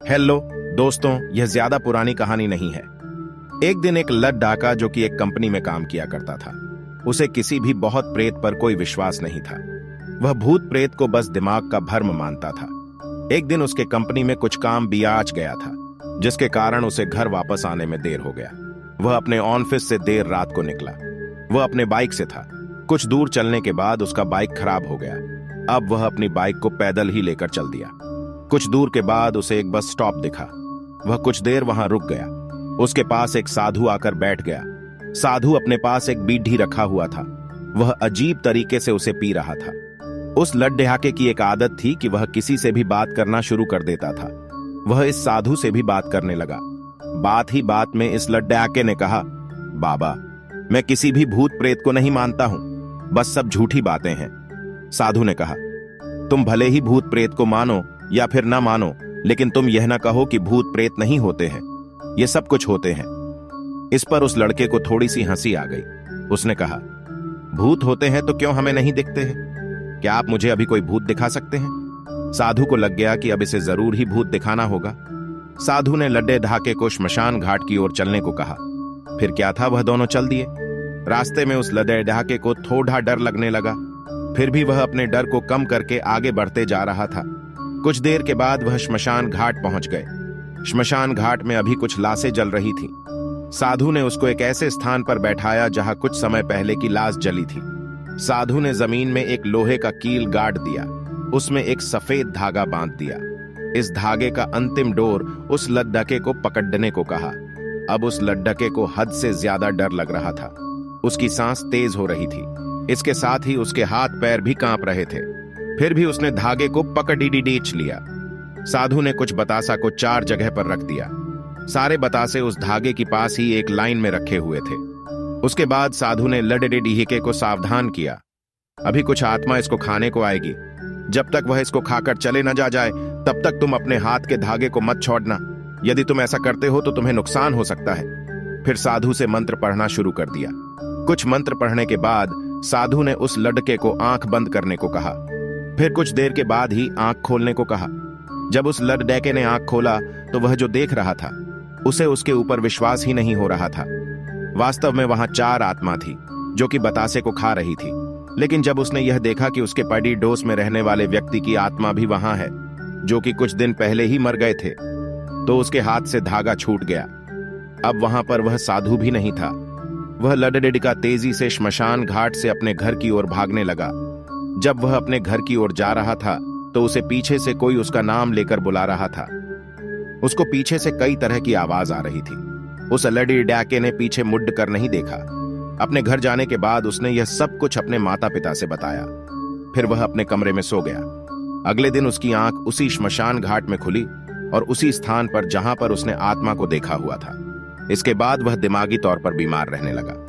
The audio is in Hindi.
हेलो दोस्तों, यह ज्यादा पुरानी कहानी नहीं है। एक दिन एक लट डाका जो कि एक कंपनी में काम किया करता था, उसे किसी भी बहुत प्रेत पर कोई विश्वास नहीं था। वह भूत प्रेत को बस दिमाग का भ्रम मानता था। एक दिन उसके कंपनी में कुछ काम बियाच गया था, जिसके कारण उसे घर वापस आने में देर हो गया। वह अपने ऑफिस से देर रात को निकला। वह अपने बाइक से था। कुछ दूर चलने के बाद उसका बाइक खराब हो गया। अब वह अपनी बाइक को पैदल ही लेकर चल दिया। कुछ दूर के बाद उसे एक बस स्टॉप दिखा। वह कुछ देर वहां रुक गया। उसके पास एक साधु आकर बैठ गया। साधु अपने पास एक बीड़ी रखा हुआ था। वह अजीब तरीके से उसे पी रहा था। उस लड्ढाके की एक आदत थी कि वह किसी से भी बात करना शुरू कर देता था। वह इस साधु से भी बात करने लगा। बात ही बात में इस लड्ढाके ने कहा, बाबा, मैं किसी भी भूत प्रेत को नहीं मानता हूं, बस सब झूठी बातें हैं। साधु ने कहा, तुम भले ही भूत प्रेत को मानो या फिर ना मानो, लेकिन तुम यह ना कहो कि भूत प्रेत नहीं होते हैं। ये सब कुछ होते हैं। इस पर उस लड़के को थोड़ी सी हंसी आ गई। उसने कहा, भूत होते हैं तो क्यों हमें नहीं दिखते हैं? क्या आप मुझे अभी कोई भूत दिखा सकते हैं? साधु को लग गया कि अब इसे जरूर ही भूत दिखाना होगा। साधु ने लड्डे ढाके को श्मशान घाट की ओर चलने को कहा। फिर क्या था, वह दोनों चल दिए। रास्ते में उस लड्डे ढाके को थोड़ा डर लगने लगा। फिर भी वह अपने डर को कम करके आगे बढ़ते जा रहा था। कुछ देर के बाद वह श्मशान घाट पहुंच गए। श्मशान घाट में अभी कुछ लाशें जल रही थी। साधु ने उसको एक ऐसे स्थान पर बैठाया जहां कुछ समय पहले की लाश जली थी। साधु ने जमीन में एक लोहे का कील गाड़ दिया। उसमें एक सफेद धागा बांध दिया। इस धागे का अंतिम डोर उस लड्ढके को पकड़ने को कहा। अब उस लड्ढके को हद से ज्यादा डर लग रहा था। उसकी सांस तेज हो रही थी। इसके साथ ही उसके हाथ पैर भी कांप रहे थे। फिर भी उसने धागे को पकड़ लिया। साधु ने कुछ बतासा को 4 जगह पर रख दिया। सारे बतासे उस धागे के पास ही एक लाइन में रखे हुए थे। उसके बाद साधु ने लड्ढे को सावधान किया, अभी कुछ आत्मा इसको खाने को आएगी। जब तक वह इसको खाकर चले न जाए तब तक तुम अपने हाथ के धागे को मत छोड़ना। यदि तुम ऐसा करते हो तो तुम्हें नुकसान हो सकता है। फिर साधु से मंत्र पढ़ना शुरू कर दिया। कुछ मंत्र पढ़ने के बाद साधु ने उस लड़के को आंख बंद करने को कहा। फिर कुछ देर के बाद ही आंख खोलने को कहा। जब उस लड्ढके ने आंख खोला तो वह जो देख रहा था उसे उसके ऊपर विश्वास ही नहीं हो रहा था। वास्तव में वहां 4 आत्मा थी जो कि बतासे को खा रही थी। लेकिन जब उसने यह देखा कि उसके पड़ी डोस में रहने वाले व्यक्ति की आत्मा भी वहां है, जो कि कुछ दिन पहले ही मर गए थे, तो उसके हाथ से धागा छूट गया। अब वहां पर वह साधु भी नहीं था। वह लड्ढा तेजी से श्मशान घाट से अपने घर की ओर भागने लगा। जब वह अपने घर की ओर जा रहा था तो उसे पीछे से कोई उसका नाम लेकर बुला रहा था। उसको पीछे से कई तरह की आवाज आ रही थी। उस लड्ढे ने पीछे मुड़ कर नहीं देखा। अपने घर जाने के बाद उसने यह सब कुछ अपने माता पिता से बताया। फिर वह अपने कमरे में सो गया। अगले दिन उसकी आंख उसी श्मशान घाट में खुली और उसी स्थान पर जहां पर उसने आत्मा को देखा हुआ था। इसके बाद वह दिमागी तौर पर बीमार रहने लगा।